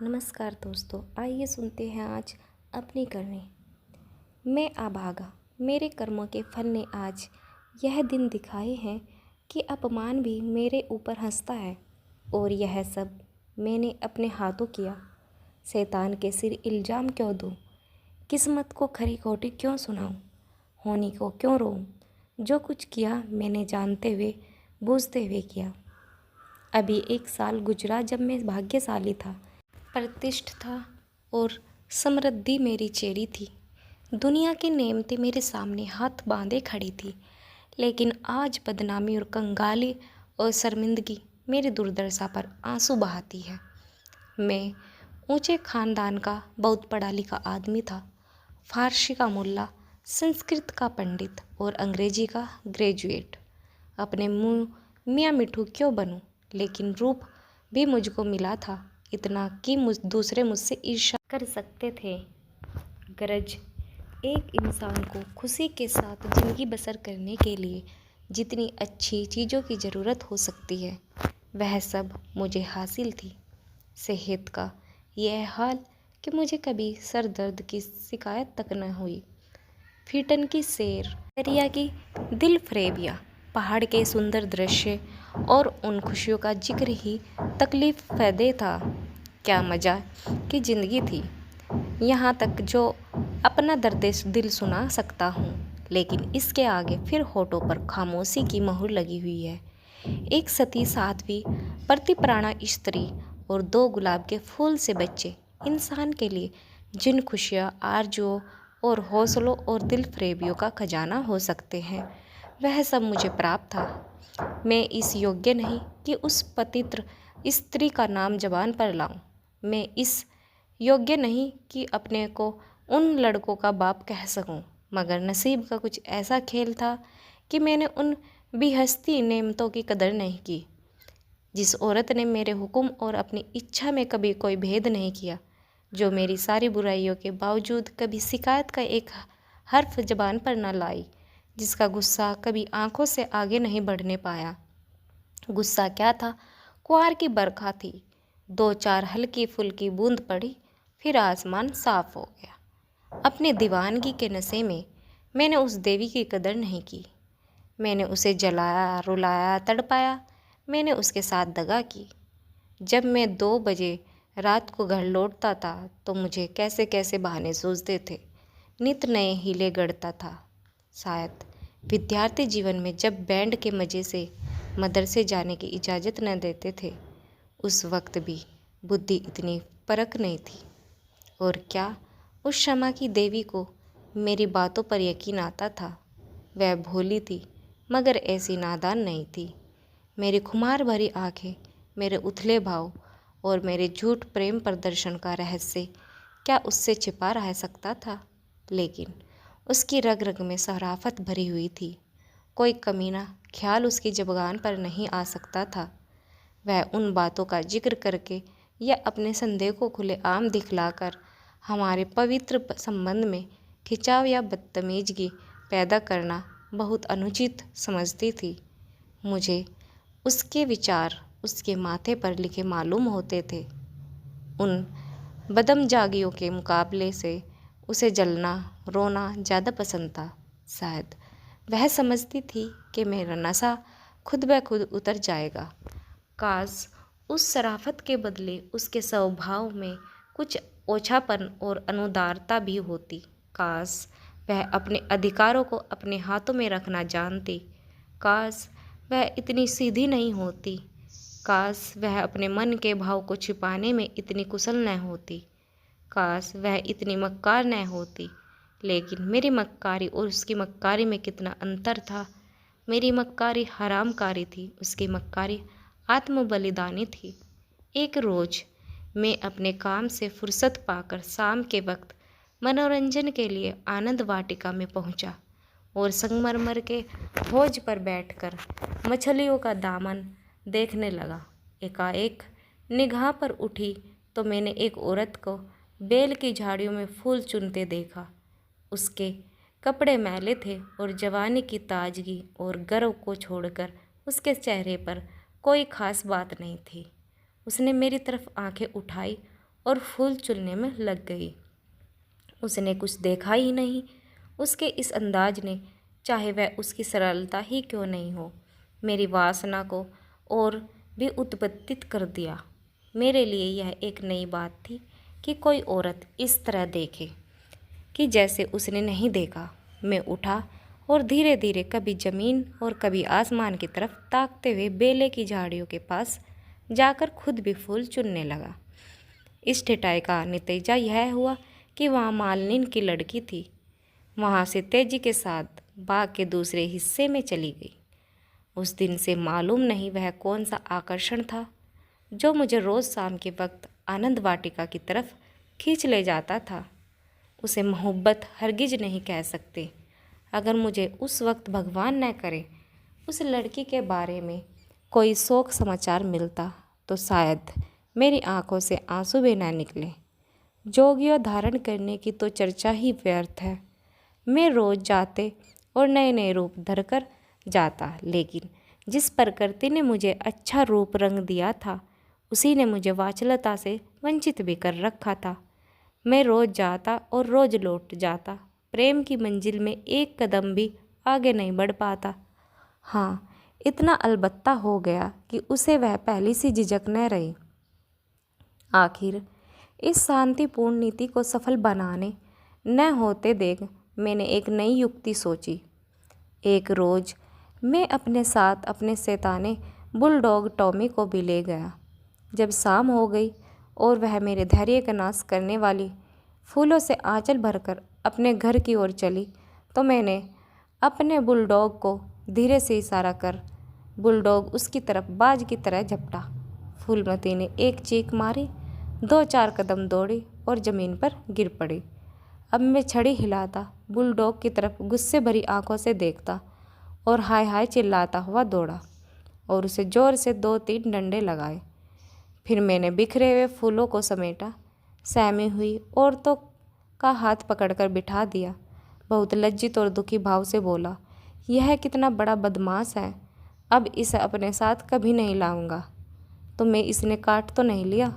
नमस्कार दोस्तों, आइए सुनते हैं आज अपनी करनी। मैं अभागा, मेरे कर्मों के फल ने आज यह दिन दिखाए हैं कि अपमान भी मेरे ऊपर हंसता है। और यह सब मैंने अपने हाथों किया। शैतान के सिर इल्ज़ाम क्यों दूँ? किस्मत को खरी खोटी क्यों सुनाऊँ? होनी को क्यों रोऊँ? जो कुछ किया मैंने जानते हुए बूझते हुए किया। अभी 1 साल गुजरा जब मैं भाग्यशाली था, प्रतिष्ठ था और समृद्धि मेरी चेरी थी। दुनिया की नेमतें मेरे सामने हाथ बांधे खड़ी थी। लेकिन आज बदनामी और कंगाली और शर्मिंदगी मेरी दुर्दशा पर आंसू बहाती है। मैं ऊंचे खानदान का बहुत पढ़ा लिखा आदमी था। फारसी का मुल्ला, संस्कृत का पंडित और अंग्रेजी का ग्रेजुएट। अपने मुँह मियाँ मिठू क्यों बनूं, लेकिन रूप भी मुझको मिला था इतना कि दूसरे मुझसे ईर्ष्या कर सकते थे। गरज एक इंसान को खुशी के साथ ज़िंदगी बसर करने के लिए जितनी अच्छी चीज़ों की ज़रूरत हो सकती है, वह सब मुझे हासिल थी। सेहत का यह हाल कि मुझे कभी सर दर्द की शिकायत तक न हुई। फीटन की सैर, दरिया की दिल फरेबियाँ, पहाड़ के सुंदर दृश्य और उन खुशियों का जिक्र ही तकलीफ फ़ैदे था। क्या मज़ा की ज़िंदगी थी। यहाँ तक जो अपना दर्द दिल सुना सकता हूँ, लेकिन इसके आगे फिर होठों पर खामोशी की मोहर लगी हुई है। एक सती साध्वी प्रतिप्राणा स्त्री और 2 गुलाब के फूल से बच्चे इंसान के लिए जिन खुशियाँ, आरजुओं और हौसलों और दिल फरेबियों का खजाना हो सकते हैं, वह सब मुझे प्राप्त था। मैं इस योग्य नहीं कि उस पतित्र स्त्री का नाम जबान पर लाऊं। मैं इस योग्य नहीं कि अपने को उन लड़कों का बाप कह सकूं। मगर नसीब का कुछ ऐसा खेल था कि मैंने उन बेहस्ती नेमतों की कदर नहीं की। जिस औरत ने मेरे हुक्म और अपनी इच्छा में कभी कोई भेद नहीं किया, जो मेरी सारी बुराइयों के बावजूद कभी शिकायत का एक हर्फ ज़बान पर न लाई, जिसका गुस्सा कभी आंखों से आगे नहीं बढ़ने पाया। गुस्सा क्या था? कुआर की बरखा थी। 2-4 हल्की फुल्की बूंद पड़ी, फिर आसमान साफ हो गया। अपने दीवानगी के नशे में मैंने उस देवी की कदर नहीं की। मैंने उसे जलाया, रुलाया, तड़पाया। मैंने उसके साथ दगा की। जब मैं 2 बजे रात को घर लौटता था तो मुझे कैसे कैसे बहाने सूझते थे। नित नए हीले गढ़ता था। शायद विद्यार्थी जीवन में जब बैंड के मज़े से मदरसे जाने की इजाज़त न देते थे, उस वक्त भी बुद्धि इतनी परख नहीं थी। और क्या उस क्षमा की देवी को मेरी बातों पर यकीन आता था? वह भोली थी, मगर ऐसी नादान नहीं थी। मेरी खुमार भरी आंखें, मेरे उथले भाव और मेरे झूठ प्रेम प्रदर्शन का रहस्य क्या उससे छिपा रह सकता था? लेकिन उसकी रग रग में शराफत भरी हुई थी। कोई कमीना ख्याल उसकी ज़बान पर नहीं आ सकता था। वह उन बातों का जिक्र करके या अपने संदेह को खुलेआम दिखलाकर हमारे पवित्र संबंध में खिंचाव या बदतमीजगी पैदा करना बहुत अनुचित समझती थी। मुझे उसके विचार उसके माथे पर लिखे मालूम होते थे। उन बदमजागियों के मुकाबले से उसे जलना, रोना ज़्यादा पसंद था। शायद वह समझती थी कि मेरा नशा खुद ब खुद उतर जाएगा। काश उस शराफत के बदले उसके स्वभाव में कुछ ओछापन और अनुदारता भी होती। काश वह अपने अधिकारों को अपने हाथों में रखना जानती। काश वह इतनी सीधी नहीं होती। काश वह अपने मन के भाव को छिपाने में इतनी कुशल न होती। काश वह इतनी मक्कार न होती। लेकिन मेरी मक्कारी और उसकी मक्कारी में कितना अंतर था। मेरी मक्कारी हरामकारी थी, उसकी मक्कारी आत्म बलिदानी थी। एक रोज़ मैं अपने काम से फुर्सत पाकर शाम के वक्त मनोरंजन के लिए आनंद वाटिका में पहुंचा और संगमरमर के भोज पर बैठकर मछलियों का दामन देखने लगा। एकाएक निगाह पर उठी तो मैंने एक औरत को बेल की झाड़ियों में फूल चुनते देखा। उसके कपड़े मैले थे और जवानी की ताजगी और गर्व को छोड़कर उसके चेहरे पर कोई खास बात नहीं थी। उसने मेरी तरफ आंखें उठाई और फूल चुनने में लग गई। उसने कुछ देखा ही नहीं। उसके इस अंदाज ने, चाहे वह उसकी सरलता ही क्यों नहीं हो, मेरी वासना को और भी उत्पत्तित कर दिया। मेरे लिए यह एक नई बात थी कि कोई औरत इस तरह देखे कि जैसे उसने नहीं देखा। मैं उठा और धीरे धीरे कभी ज़मीन और कभी आसमान की तरफ ताकते हुए बेले की झाड़ियों के पास जाकर खुद भी फूल चुनने लगा। इस ठिठाई का नतीजा यह हुआ कि वहाँ मालिनी की लड़की थी। वहाँ से तेजी के साथ बाग के दूसरे हिस्से में चली गई। उस दिन से मालूम नहीं वह कौन सा आकर्षण था जो मुझे रोज़ शाम के वक्त आनंद वाटिका की तरफ खींच ले जाता था। उसे मोहब्बत हरगिज नहीं कह सकते। अगर मुझे उस वक्त भगवान न करे उस लड़की के बारे में कोई शोक समाचार मिलता तो शायद मेरी आंखों से आंसू भी न निकले। जोगियों धारण करने की तो चर्चा ही व्यर्थ है। मैं रोज़ जाते और नए नए रूप धरकर जाता, लेकिन जिस प्रकृति ने मुझे अच्छा रूप रंग दिया था उसी ने मुझे वाचलता से वंचित भी कर रखा था। मैं रोज़ जाता और रोज़ लौट जाता, प्रेम की मंजिल में एक कदम भी आगे नहीं बढ़ पाता। हाँ, इतना अलबत्ता हो गया कि उसे वह पहली सी झिझक न रही। आखिर इस शांतिपूर्ण नीति को सफल बनाने न होते देख मैंने एक नई युक्ति सोची। एक रोज़ मैं अपने साथ अपने शैताने बुलडॉग टॉमी को भी ले गया। जब शाम हो गई और वह मेरे धैर्य का नाश करने वाली फूलों से आंचल भरकर अपने घर की ओर चली तो मैंने अपने बुलडॉग को धीरे से इशारा कर बुलडॉग उसकी तरफ बाज की तरह झपटा। फूलमती ने एक चीख मारी, 2-4 कदम दौड़ी और ज़मीन पर गिर पड़ी। अब मैं छड़ी हिलाता बुलडॉग की तरफ गुस्से भरी आंखों से देखता और हाय हाय चिल्लाता हुआ दौड़ा और उसे ज़ोर से 2-3 डंडे लगाए। फिर मैंने बिखरे हुए फूलों को समेटा, सहमी हुई औरतों का हाथ पकड़कर बिठा दिया। बहुत लज्जित और दुखी भाव से बोला, यह कितना बड़ा बदमाश है, अब इसे अपने साथ कभी नहीं लाऊंगा। तो मैं इसने काट तो नहीं लिया?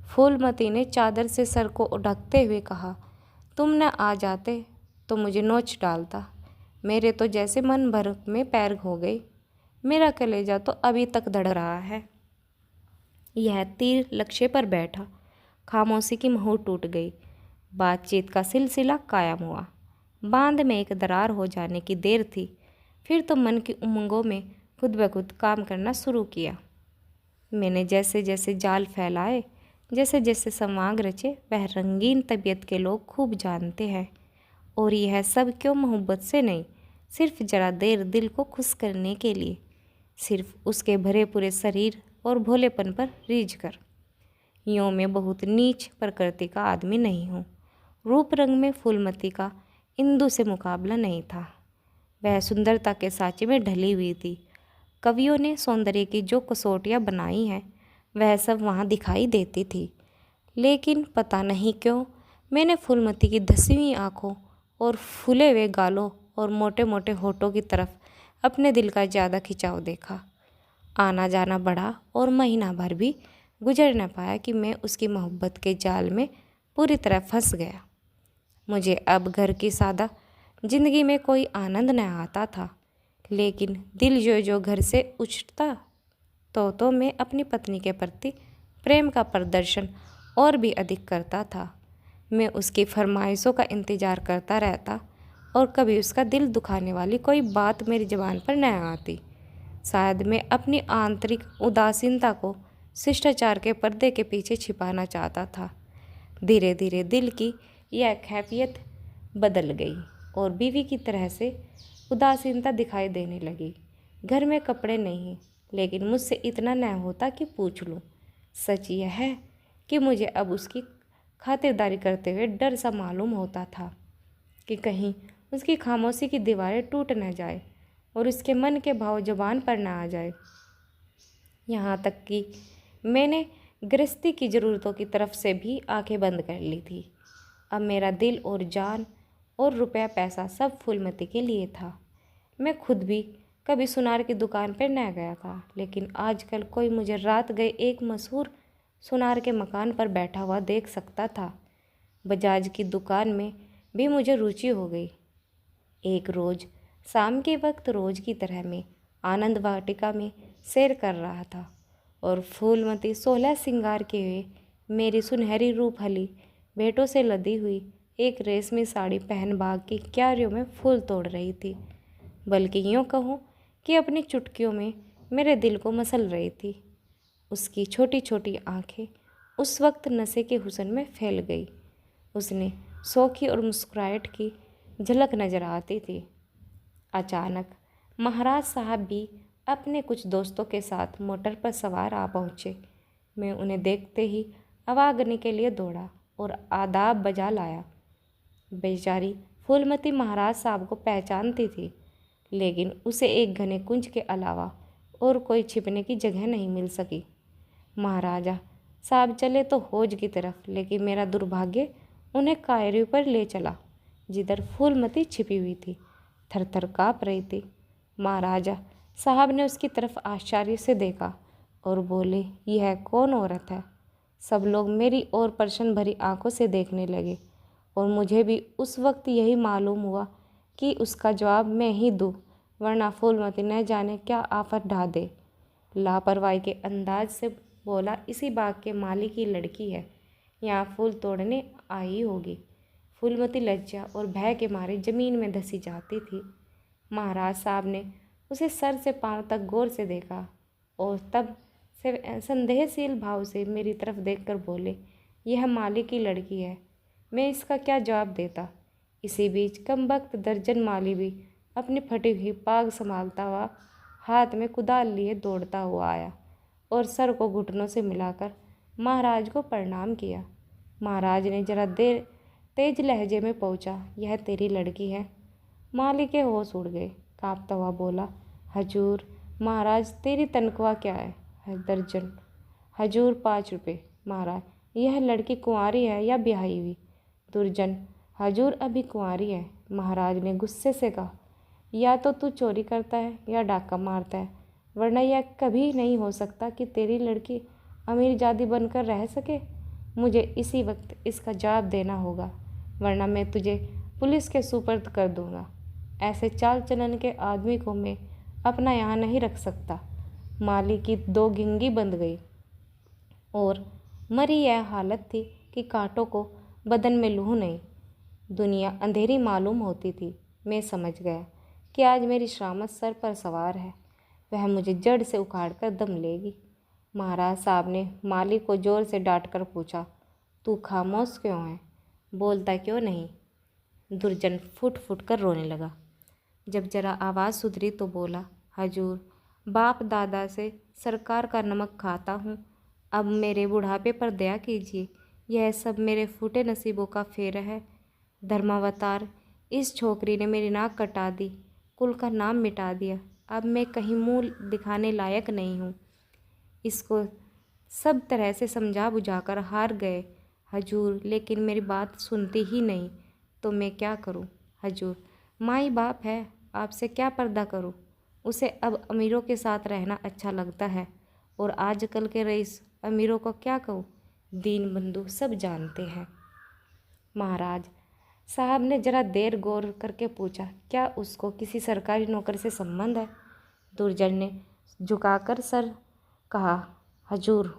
फूलमती ने चादर से सर को ढकते हुए कहा, तुम न आ जाते तो मुझे नोच डालता। मेरे तो जैसे मन भर में पैर हो गई। मेरा कलेजा तो अभी तक धड़ रहा है। यह तीर लक्ष्य पर बैठा। खामोशी की मोहर टूट गई। बातचीत का सिलसिला कायम हुआ। बांध में एक दरार हो जाने की देर थी। फिर तो मन की उमंगों में खुद ब खुद काम करना शुरू किया। मैंने जैसे जैसे जाल फैलाए, जैसे जैसे संवाग रचे, वह रंगीन तबीयत के लोग खूब जानते हैं। और यह सब क्यों? मोहब्बत से नहीं, सिर्फ जरा देर दिल को खुश करने के लिए, सिर्फ उसके भरे पूरे शरीर और भोलेपन पर रीझ कर। यूँ मैं बहुत नीच प्रकृति का आदमी नहीं हूँ। रूप रंग में फूलमती का इंदु से मुकाबला नहीं था। वह सुंदरता के सांचे में ढली हुई थी। कवियों ने सौंदर्य की जो कसौटियाँ बनाई हैं वह सब वहाँ दिखाई देती थी। लेकिन पता नहीं क्यों मैंने फूलमती की धसी हुई आँखों और फूले हुए गालों और मोटे मोटे होठों की तरफ अपने दिल का ज़्यादा खिंचाव देखा। आना जाना बढ़ा और महीना भर भी गुजर न पाया कि मैं उसकी मोहब्बत के जाल में पूरी तरह फंस गया। मुझे अब घर की सादा जिंदगी में कोई आनंद न आता था, लेकिन दिल जो जो घर से उछता तो मैं अपनी पत्नी के प्रति प्रेम का प्रदर्शन और भी अधिक करता था। मैं उसकी फरमाइशों का इंतज़ार करता रहता और कभी उसका दिल दुखाने वाली कोई बात मेरी ज़ुबान पर न आती। शायद मैं अपनी आंतरिक उदासीनता को शिष्टाचार के पर्दे के पीछे छिपाना चाहता था। धीरे धीरे दिल की यह कैफियत बदल गई और बीवी की तरह से उदासीनता दिखाई देने लगी। घर में कपड़े नहीं, लेकिन मुझसे इतना न होता कि पूछ लूँ। सच यह है कि मुझे अब उसकी खातिरदारी करते हुए डर सा मालूम होता था कि कहीं उसकी खामोशी की दीवारें टूट न जाए और उसके मन के भाव जुबान पर न आ जाए। यहाँ तक कि मैंने गृहस्थी की ज़रूरतों की तरफ से भी आंखें बंद कर ली थी। अब मेरा दिल और जान और रुपया पैसा सब फूलमती के लिए था। मैं खुद भी कभी सुनार की दुकान पर न गया था, लेकिन आजकल कोई मुझे रात गए एक मशहूर सुनार के मकान पर बैठा हुआ देख सकता था। बजाज की दुकान में भी मुझे रुचि हो गई। एक रोज़ शाम के वक्त रोज की तरह मैं आनंद वाटिका में सैर कर रहा था और फूलमती 16 श्रृंगार के हुए मेरी सुनहरी रूपहली भेंटों से लदी हुई एक रेशमी साड़ी पहन बाग की क्यारियों में फूल तोड़ रही थी, बल्कि यूँ कहूँ कि अपनी चुटकियों में मेरे दिल को मसल रही थी। उसकी छोटी छोटी आंखें उस वक्त नशे के हुस्न में फैल गई। उसने शौखी और मुस्कुराहट की झलक नजर आती थी। अचानक महाराज साहब भी अपने कुछ दोस्तों के साथ मोटर पर सवार आ पहुँचे। मैं उन्हें देखते ही आवागनी के लिए दौड़ा और आदाब बजा लाया। बेचारी फूलमती महाराज साहब को पहचानती थी, लेकिन उसे एक घने कुंज के अलावा और कोई छिपने की जगह नहीं मिल सकी। महाराजा साहब चले तो हौज की तरफ, लेकिन मेरा दुर्भाग्य उन्हें कायरे पर ले चला जिधर फूलमती छिपी हुई थी, थर थर काँप रही थी। महाराजा साहब ने उसकी तरफ आश्चर्य से देखा और बोले, यह कौन औरत है? सब लोग मेरी ओर प्रश्न भरी आंखों से देखने लगे और मुझे भी उस वक्त यही मालूम हुआ कि उसका जवाब मैं ही दूँ, वरना फूलमती न जाने क्या आफत ढा दे। लापरवाही के अंदाज से बोला, इसी बाग के माली की लड़की है, यहाँ फूल तोड़ने आई होगी। फूलमती लज्जा और भय के मारे जमीन में धंसी जाती थी। महाराज साहब ने उसे सर से पांव तक गौर से देखा और तब से संदेहशील भाव से मेरी तरफ देखकर बोले, यह माली की लड़की है। मैं इसका क्या जवाब देता? इसी बीच कमबख्त दर्जन माली भी अपनी फटी हुई पाग संभालता हुआ हाथ में कुदाल लिए दौड़ता हुआ आया और सर को घुटनों से मिलाकर महाराज को प्रणाम किया। महाराज ने जरा देर तेज लहजे में पूछा, यह तेरी लड़की है? माली के होश उड़ गए। कांपता हुआ बोला, हजूर महाराज तेरी तनख्वाह क्या है? दर्जन। हजूर 5 रुपये। महाराज यह लड़की कुंवारी है या ब्याही हुई? दुर्जन। हजूर अभी कुंवारी है। महाराज ने गुस्से से कहा, या तो तू चोरी करता है या डाका मारता है, वरना यह कभी नहीं हो सकता कि तेरी लड़की अमीरजादी बनकर रह सके। मुझे इसी वक्त इसका जवाब देना होगा, वरना मैं तुझे पुलिस के सुपर्द कर दूंगा। ऐसे चाल चलन के आदमी को मैं अपना यहाँ नहीं रख सकता। माली की 2 घिंगी बंध गई और मरी यह हालत थी कि कांटों को बदन में लूह नहीं। दुनिया अंधेरी मालूम होती थी। मैं समझ गया कि आज मेरी शामत सर पर सवार है, वह मुझे जड़ से उखाड़ कर दम लेगी। महाराज साहब ने माली को जोर से डांट कर पूछा, तू खामोश क्यों है? बोलता क्यों नहीं? दुर्जन फुट फुट कर रोने लगा। जब जरा आवाज़ सुधरी तो बोला, हजूर बाप दादा से सरकार का नमक खाता हूँ, अब मेरे बुढ़ापे पर दया कीजिए। यह सब मेरे फूटे नसीबों का फेर है। धर्मावतार इस छोकरी ने मेरी नाक कटा दी, कुल का नाम मिटा दिया। अब मैं कहीं मुँह दिखाने लायक नहीं हूँ। इसको सब तरह से समझा बुझाकर हार गए हजूर, लेकिन मेरी बात सुनती ही नहीं, तो मैं क्या करूँ? हजूर माई बाप है, आपसे क्या पर्दा करूँ? उसे अब अमीरों के साथ रहना अच्छा लगता है, और आजकल के रईस अमीरों को क्या कहूँ, दीन बंधु सब जानते हैं। महाराज साहब ने जरा देर गौर करके पूछा, क्या उसको किसी सरकारी नौकर से संबंध है? दुर्जन ने झुकाकर सर कहा, हजूर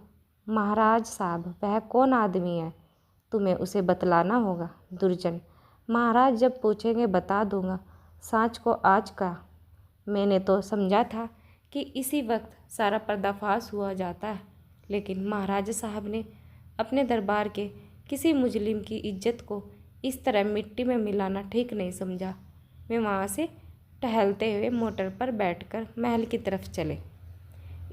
महाराज साहब वह कौन आदमी है? तुम्हें उसे बतलाना होगा। दुर्जन, महाराज जब पूछेंगे बता दूंगा। सांच को आज का। मैंने तो समझा था कि इसी वक्त सारा पर्दाफाश हुआ जाता है, लेकिन महाराज साहब ने अपने दरबार के किसी मुजलिम की इज्जत को इस तरह मिट्टी में मिलाना ठीक नहीं समझा। मैं वहाँ से टहलते हुए मोटर पर बैठकर महल की तरफ चले।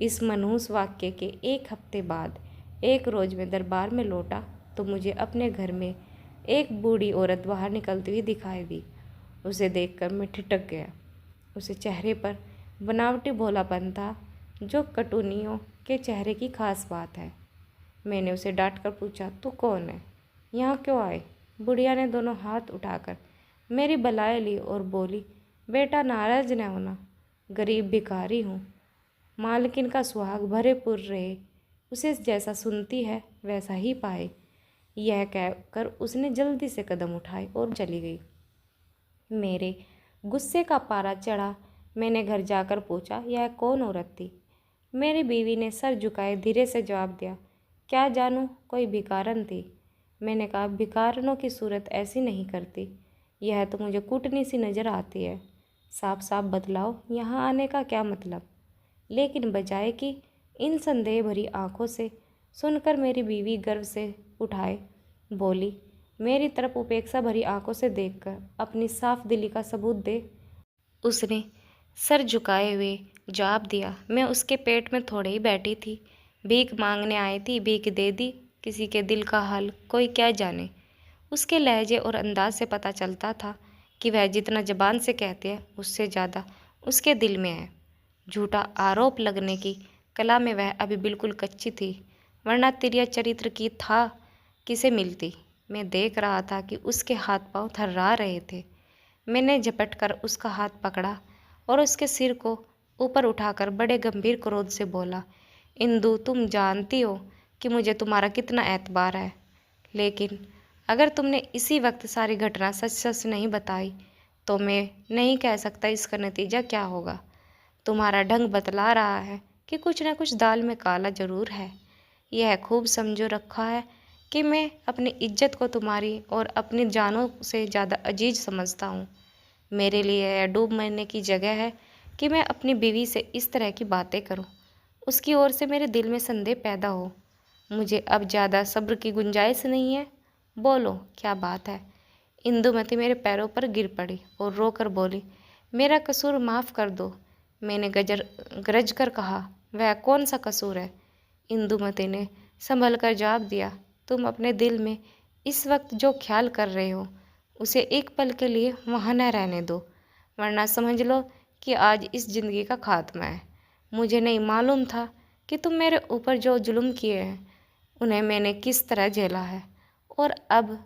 इस मनहूस वाक्य के 1 हफ्ते बाद एक रोज़ मैं दरबार में लौटा तो मुझे अपने घर में एक बूढ़ी औरत बाहर निकलती हुई दिखाई दी। उसे देखकर मैं ठिठक गया। उसे चेहरे पर बनावटी भोलापन था, जो कटुनियों के चेहरे की खास बात है। मैंने उसे डांट कर पूछा, तू कौन है? यहाँ क्यों आए? बुढ़िया ने दोनों हाथ उठाकर मेरी बलाए ली और बोली, बेटा नाराज न होना, गरीब भिखारी हूँ। मालकिन का सुहाग भरे पुर रहे, उसे जैसा सुनती है वैसा ही पाए। यह कहकर उसने जल्दी से कदम उठाए और चली गई। मेरे गुस्से का पारा चढ़ा। मैंने घर जाकर पूछा, यह कौन औरत थी? मेरी बीवी ने सर झुकाए धीरे से जवाब दिया, क्या जानूं, कोई भिखारन थी। मैंने कहा, भिखारनों की सूरत ऐसी नहीं करती। यह तो मुझे कुटनी सी नज़र आती है। साफ साफ बतलाओ, यहाँ आने का क्या मतलब? लेकिन बजाय कि इन संदेह भरी आंखों से सुनकर मेरी बीवी गर्व से उठाए बोली, मेरी तरफ उपेक्षा भरी आंखों से देखकर अपनी साफ दिली का सबूत दे। उसने सर झुकाए हुए जवाब दिया, मैं उसके पेट में थोड़े ही बैठी थी, भीख मांगने आई थी, भीख दे दी। किसी के दिल का हाल कोई क्या जाने। उसके लहजे और अंदाज से पता चलता था कि वह जितना ज़बान से कहते हैं उससे ज़्यादा उसके दिल में है। झूठा आरोप लगने की कला में वह अभी बिल्कुल कच्ची थी, वरना तिरिया चरित्र की था किसे मिलती। मैं देख रहा था कि उसके हाथ पांव थर्रा रहे थे। मैंने झपट कर उसका हाथ पकड़ा और उसके सिर को ऊपर उठाकर बड़े गंभीर क्रोध से बोला, इंदु, तुम जानती हो कि मुझे तुम्हारा कितना एतबार है, लेकिन अगर तुमने इसी वक्त सारी घटना सच सच नहीं बताई तो मैं नहीं कह सकता इसका नतीजा क्या होगा। तुम्हारा ढंग बतला रहा है कि कुछ न कुछ दाल में काला जरूर है। यह खूब समझो रखा है कि मैं अपनी इज्जत को तुम्हारी और अपनी जानों से ज़्यादा अजीज समझता हूँ। मेरे लिए यह डूब मरने की जगह है कि मैं अपनी बीवी से इस तरह की बातें करूँ, उसकी ओर से मेरे दिल में संदेह पैदा हो। मुझे अब ज़्यादा सब्र की गुंजाइश नहीं है। बोलो, क्या बात है? इंदुमती मेरे पैरों पर गिर पड़ी और रोकर बोली, मेरा कसूर माफ़ कर दो। मैंने गरज कर कहा, वह कौन सा कसूर है? इंदुमती ने संभल कर जवाब दिया, तुम अपने दिल में इस वक्त जो ख्याल कर रहे हो उसे एक पल के लिए वहाँ न रहने दो, वरना समझ लो कि आज इस ज़िंदगी का खात्मा है। मुझे नहीं मालूम था कि तुम मेरे ऊपर जो जुल्म किए हैं उन्हें मैंने किस तरह झेला है, और अब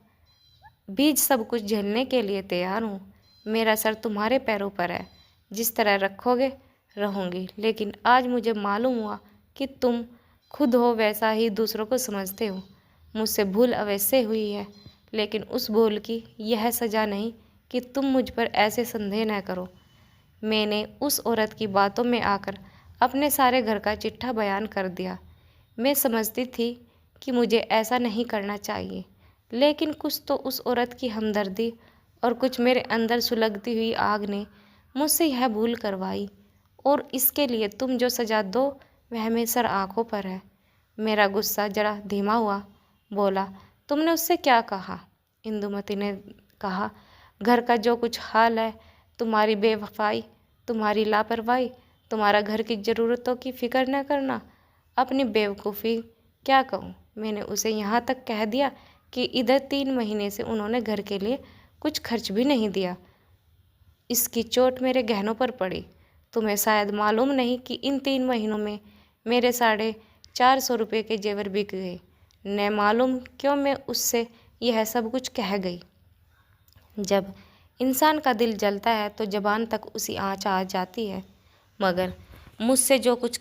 भी सब कुछ झेलने के लिए तैयार हूँ। मेरा सर तुम्हारे पैरों पर है, जिस तरह रखोगे रहूँगी। लेकिन आज मुझे मालूम हुआ कि तुम खुद हो वैसा ही दूसरों को समझते हो। मुझसे भूल अवश्य हुई है, लेकिन उस भूल की यह सज़ा नहीं कि तुम मुझ पर ऐसे संदेह न करो। मैंने उस औरत की बातों में आकर अपने सारे घर का चिट्ठा बयान कर दिया। मैं समझती थी कि मुझे ऐसा नहीं करना चाहिए, लेकिन कुछ तो उस औरत की हमदर्दी और कुछ मेरे अंदर सुलगती हुई आग ने मुझसे यह भूल करवाई, और इसके लिए तुम जो सज़ा दो वह मेरे सर आँखों पर है। मेरा गुस्सा जरा धीमा हुआ। बोला, तुमने उससे क्या कहा? इंदुमती ने कहा, घर का जो कुछ हाल है, तुम्हारी बेवफाई, तुम्हारी लापरवाही, तुम्हारा घर की ज़रूरतों की फिक्र न करना, अपनी बेवकूफ़ी, क्या कहूँ। मैंने उसे यहाँ तक कह दिया कि इधर 3 महीने से उन्होंने घर के लिए कुछ खर्च भी नहीं दिया। इसकी चोट मेरे गहनों पर पड़ी। तुम्हें शायद मालूम नहीं कि इन 3 महीनों में मेरे 450 रुपये के जेवर बिक गए। न मालूम क्यों मैं उससे यह सब कुछ कह गई। जब इंसान का दिल जलता है तो ज़बान तक उसी आँच आ जाती है, मगर मुझसे जो कुछ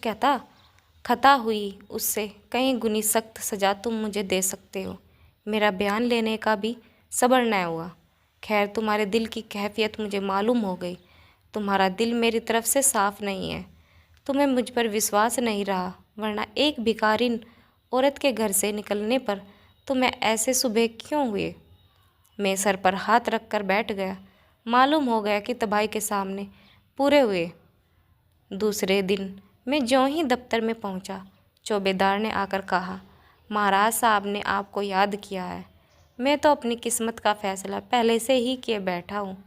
खता हुई उससे कहीं गुनी सख्त सज़ा तुम मुझे दे सकते हो। मेरा बयान लेने का भी सब्र न हुआ। खैर, तुम्हारे दिल की कैफियत मुझे मालूम हो गई। तुम्हारा दिल मेरी तरफ से साफ नहीं है। तुम्हें मुझ पर विश्वास नहीं रहा, वरना एक भिखारिन औरत के घर से निकलने पर तुम्हें ऐसे सुबह क्यों हुए? मैं सर पर हाथ रख कर बैठ गया। मालूम हो गया कि तबाही के सामने पूरे हुए। दूसरे दिन मैं ज्यों ही दफ्तर में पहुंचा, चौबेदार ने आकर कहा, महाराज साहब ने आपको याद किया है। मैं तो अपनी किस्मत का फैसला पहले से ही किए बैठा हूँ।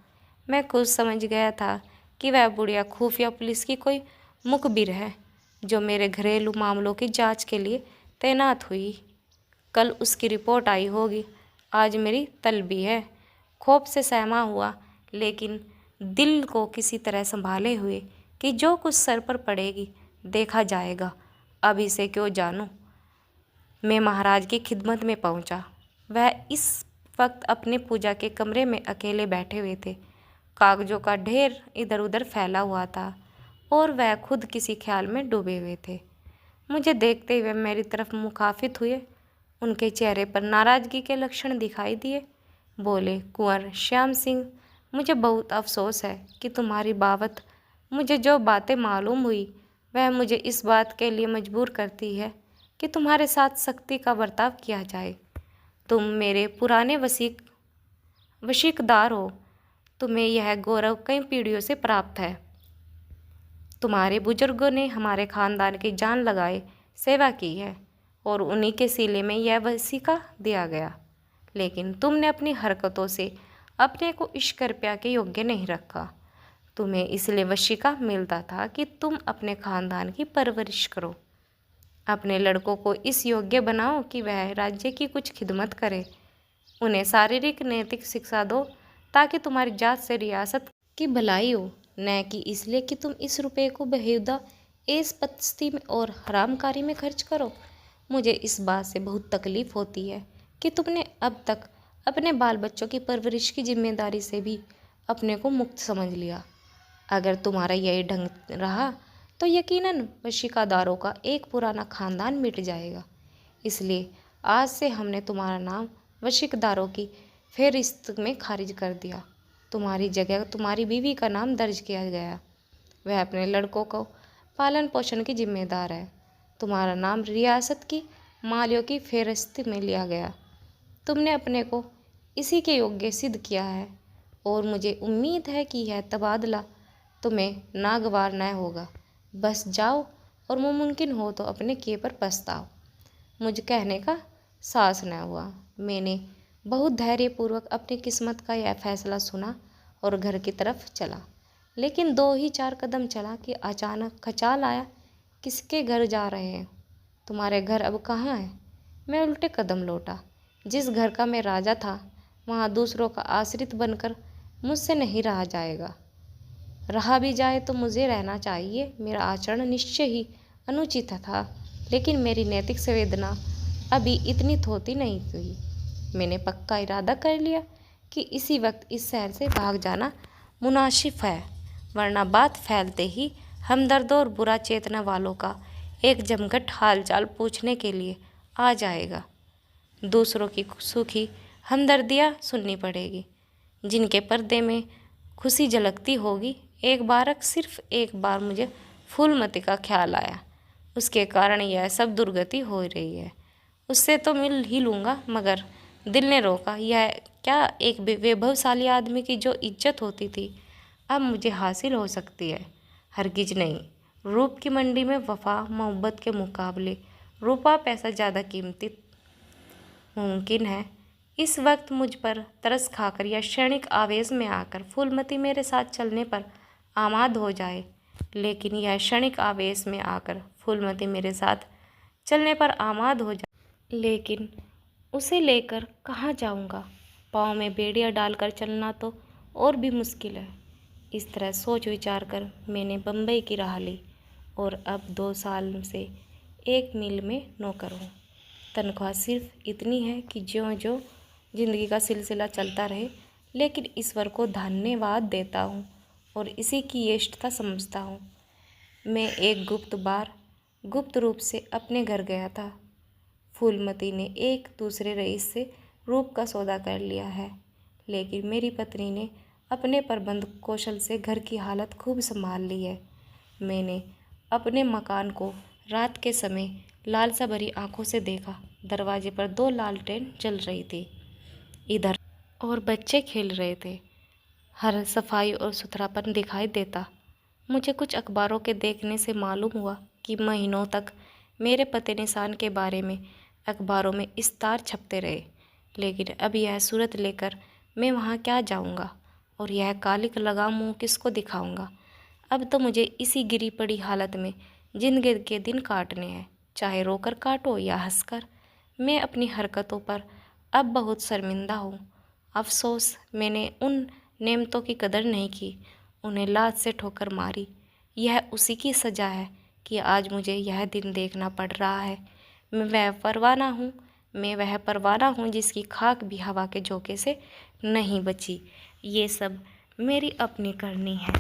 मैं खुद समझ गया था कि वह बुढ़िया खुफिया पुलिस की कोई मुखबिर है जो मेरे घरेलू मामलों की जांच के लिए तैनात हुई। कल उसकी रिपोर्ट आई होगी। आज मेरी तलबी है। खौफ से सहमा हुआ, लेकिन दिल को किसी तरह संभाले हुए कि जो कुछ सर पर पड़ेगी देखा जाएगा, अब इसे क्यों जानूं। मैं महाराज की खिदमत में पहुंचा। वह इस वक्त अपने पूजा के कमरे में अकेले बैठे हुए थे। कागजों का ढेर इधर उधर फैला हुआ था और वह खुद किसी ख्याल में डूबे हुए थे। मुझे देखते हुए मेरी तरफ मुखाफित हुए। उनके चेहरे पर नाराज़गी के लक्षण दिखाई दिए। बोले, कुंवर श्याम सिंह, मुझे बहुत अफसोस है कि तुम्हारी बाबत मुझे जो बातें मालूम हुई वह मुझे इस बात के लिए मजबूर करती है कि तुम्हारे साथ सख्ती का बर्ताव किया जाए। तुम मेरे पुराने वशीकदार हो। तुम्हें यह गौरव कई पीढ़ियों से प्राप्त है। तुम्हारे बुजुर्गों ने हमारे खानदान की जान लगाए सेवा की है और उन्हीं के सीले में यह वसीका दिया गया। लेकिन तुमने अपनी हरकतों से अपने को इश्क रुपया के योग्य नहीं रखा। तुम्हें इसलिए वशीका मिलता था कि तुम अपने खानदान की परवरिश करो, अपने लड़कों को इस योग्य बनाओ कि वह राज्य की कुछ खिदमत करे, उन्हें शारीरिक नैतिक शिक्षा दो ताकि तुम्हारी जात से रियासत की भलाई हो, न कि इसलिए कि तुम इस रुपये को बेहुदा ऐश पस्ती में और हरामकारी में खर्च करो। मुझे इस बात से बहुत तकलीफ़ होती है कि तुमने अब तक अपने बाल बच्चों की परवरिश की जिम्मेदारी से भी अपने को मुक्त समझ लिया। अगर तुम्हारा यही ढंग रहा तो यकीनन वशीकादारों का एक पुराना खानदान मिट जाएगा। इसलिए आज से हमने तुम्हारा नाम वशीकदारों की फेहरिस्त में खारिज कर दिया। तुम्हारी जगह तुम्हारी बीवी का नाम दर्ज किया गया। वह अपने लड़कों को पालन पोषण की जिम्मेदार है। तुम्हारा नाम रियासत की मालियों की फेहरिस्त में लिया गया। तुमने अपने को इसी के योग्य सिद्ध किया है और मुझे उम्मीद है कि यह तबादला तुम्हें नागवार न होगा। बस जाओ और मुमकिन हो तो अपने किए पर पछताओ। मुझे कहने का साहस न हुआ। मैंने बहुत धैर्यपूर्वक अपनी किस्मत का यह फैसला सुना और घर की तरफ चला। लेकिन 2 ही 4 कदम चला कि अचानक खचाल आया, किसके घर जा रहे हैं? तुम्हारे घर अब कहाँ है? मैं उल्टे कदम लौटा। जिस घर का मैं राजा था वहाँ दूसरों का आश्रित बनकर मुझसे नहीं रहा जाएगा। रहा भी जाए तो मुझे रहना चाहिए। मेरा आचरण निश्चय ही अनुचित था, लेकिन मेरी नैतिक संवेदना अभी इतनी थोती नहीं हुई। मैंने पक्का इरादा कर लिया कि इसी वक्त इस शहर से भाग जाना मुनासिब है, वरना बात फैलते ही हमदर्दों और बुरा चेतना वालों का एक जमघट हालचाल पूछने के लिए आ जाएगा। दूसरों की सुखी हमदर्दियाँ सुननी पड़ेगी, जिनके पर्दे में खुशी झलकती होगी। सिर्फ एक बार मुझे फूलमती का ख्याल आया। उसके कारण यह सब दुर्गति हो रही है। उससे तो मिल ही लूँगा, मगर दिल ने रोका। यह क्या एक वैभवशाली आदमी की जो इज्जत होती थी अब मुझे हासिल हो सकती है? हरगिज नहीं। रूप की मंडी में वफा मोहब्बत के मुकाबले रुपया पैसा ज़्यादा कीमती मुमकिन है। इस वक्त मुझ पर तरस खाकर या क्षणिक आवेश में आकर फूलमती मेरे साथ चलने पर आमाद हो जाए, लेकिन यह क्षणिक आवेश में आकर फूलमती मेरे साथ चलने पर आमाद हो जाए, लेकिन उसे लेकर कहाँ जाऊँगा? पाँव में बेड़ियाँ डालकर चलना तो और भी मुश्किल है। इस तरह सोच विचार कर मैंने बम्बई की राह ली और अब 2 साल से एक मिल में नौकर हूँ। तनख्वाह सिर्फ इतनी है कि ज्यों ज्यों जिंदगी का सिलसिला चलता रहे, लेकिन ईश्वर को धन्यवाद देता हूँ और इसी की यशेष्ठता समझता हूँ। मैं एक गुप्त रूप से अपने घर गया था। फूलमती ने एक दूसरे रईस से रूप का सौदा कर लिया है, लेकिन मेरी पत्नी ने अपने प्रबंध कौशल से घर की हालत खूब संभाल ली है। मैंने अपने मकान को रात के समय लालसा भरी आंखों से देखा। दरवाजे पर 2 लालटेन जल रही थी इधर, और बच्चे खेल रहे थे। हर सफाई और सुथरापन दिखाई देता। मुझे कुछ अखबारों के देखने से मालूम हुआ कि महीनों तक मेरे पते निशान के बारे में अखबारों में इस्तार छपते रहे, लेकिन अब यह सूरत लेकर मैं वहाँ क्या जाऊँगा और यह कालिक लगा मुँह किसको दिखाऊँगा? अब तो मुझे इसी गिरी पड़ी हालत में जिंदगी के दिन काटने हैं, चाहे रोकर काटो या हंसकर। मैं अपनी हरकतों पर अब बहुत शर्मिंदा हूँ। अफसोस मैंने उन नेमतों की कदर नहीं की, उन्हें लात से ठोकर मारी। यह उसी की सज़ा है कि आज मुझे यह दिन देखना पड़ रहा है। मैं वह परवाना हूँ जिसकी खाक भी हवा के झोंके से नहीं बची। ये सब मेरी अपनी करनी है।